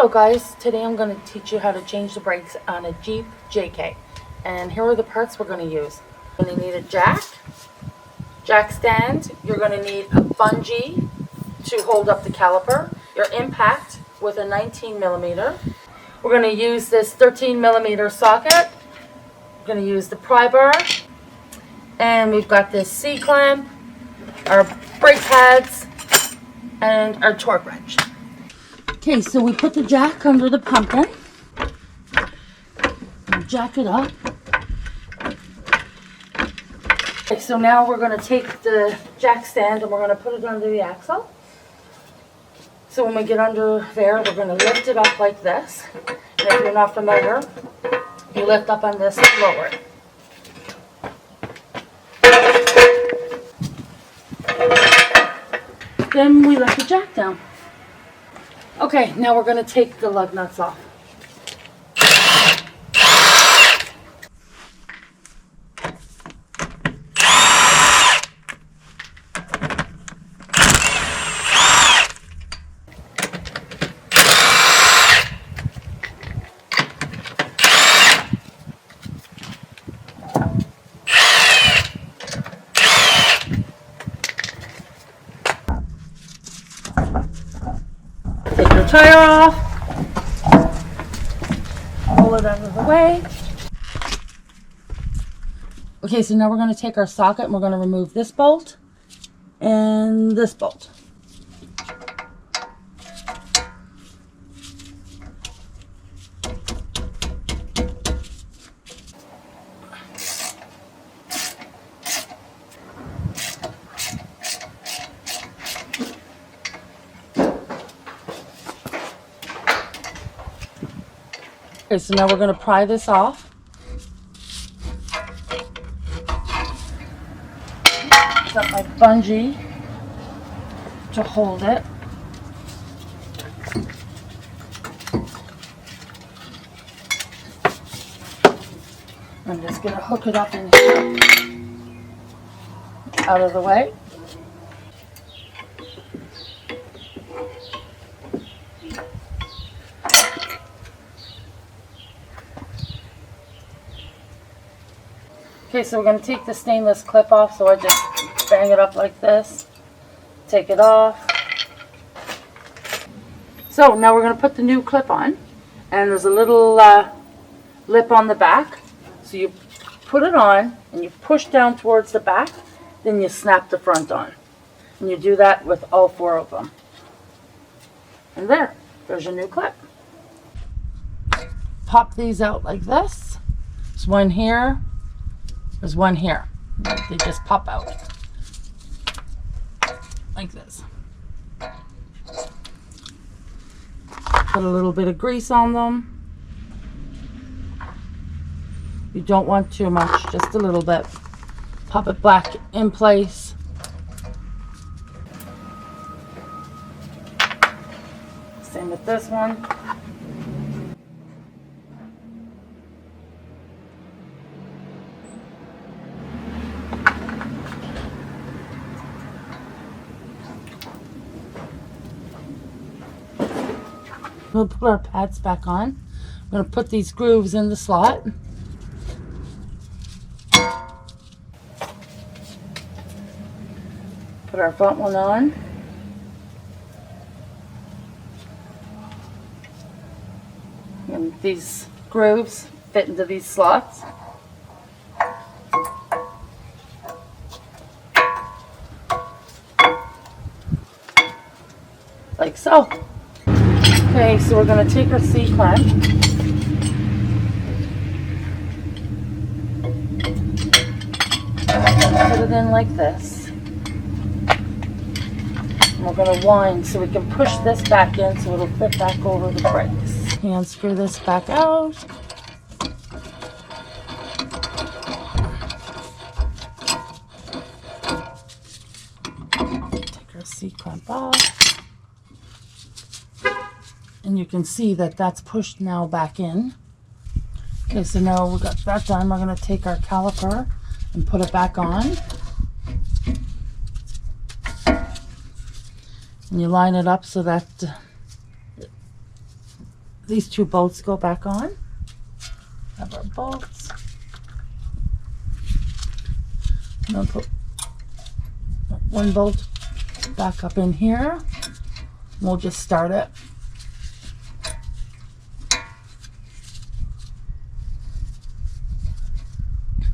Hello guys, today I'm going to teach you how to change the brakes on a Jeep JK. And here are the parts we're going to use. You're going to need a jack stand, you're going to need a bungee to hold up the caliper, your impact with a 19mm. We're going to use this 13mm socket, we're going to use the pry bar, and we've got this C-clamp, our brake pads, and our torque wrench. Okay, so we put the jack under the pumpkin. We'll jack it up. Okay, so now we're going to take the jack stand and we're going to put it under the axle. So when we get under there, we're going to lift it up like this. And if you're not familiar, you lift up on this and lower it. Then we let the jack down. Okay, now we're going to take the lug nuts off. Take your tire off, pull it out of the way. Okay, so now we're going to take our socket and we're going to remove this bolt and this bolt. Okay, so now we're going to pry this off. Set my bungee to hold it. I'm just going to hook it up in here, out of the way. Okay, so we're going to take the stainless clip off, so I just bang it up like this, take it off. So now we're going to put the new clip on, and there's a little lip on the back. So you put it on, and you push down towards the back, then you snap the front on. And you do that with all 4 of them. And there's your new clip. Pop these out like this. There's one here. There's one here. They just pop out like this. Put a little bit of grease on them. You don't want too much, just a little bit. Pop it back in place. Same with this one. We'll put our pads back on. I'm going to put these grooves in the slot. Put our front one on. And these grooves fit into these slots. Like so. Okay, so we're going to take our C-clamp, put it in like this, and we're going to wind so we can push this back in so it'll fit back over the brakes. And screw this back out. Take our C-clamp off. And you can see that that's pushed now back in. Okay, so now we got that done. We're going to take our caliper and put it back on. And you line it up so that these two bolts go back on. Have our bolts. I'm gonna put one bolt back up in here. We'll just start it.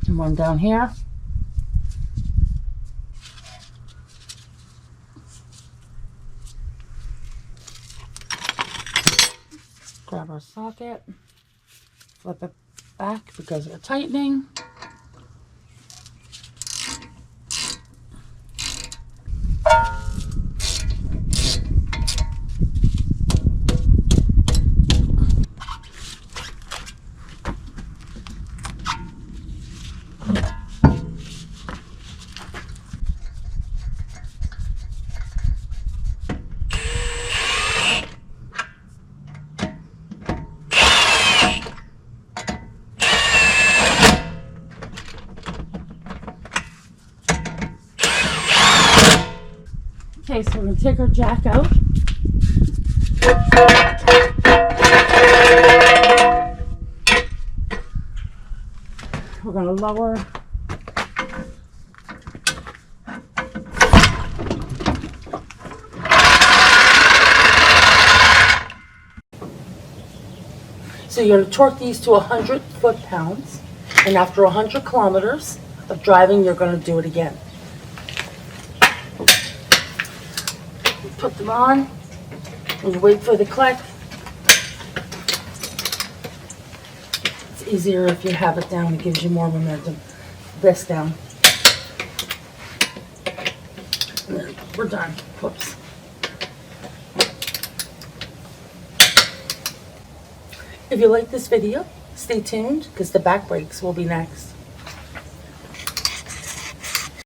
And one down here. Grab our socket, flip it back because we're tightening. Okay, so we're going to take our jack out. We're going to lower. So you're going to torque these to 100 foot-pounds, and after 100 kilometers of driving, you're going to do it again. Put them on, and you wait for the click. It's easier if you have it down, it gives you more momentum. This down. And then we're done. Whoops. If you like this video, stay tuned because the back brakes will be next.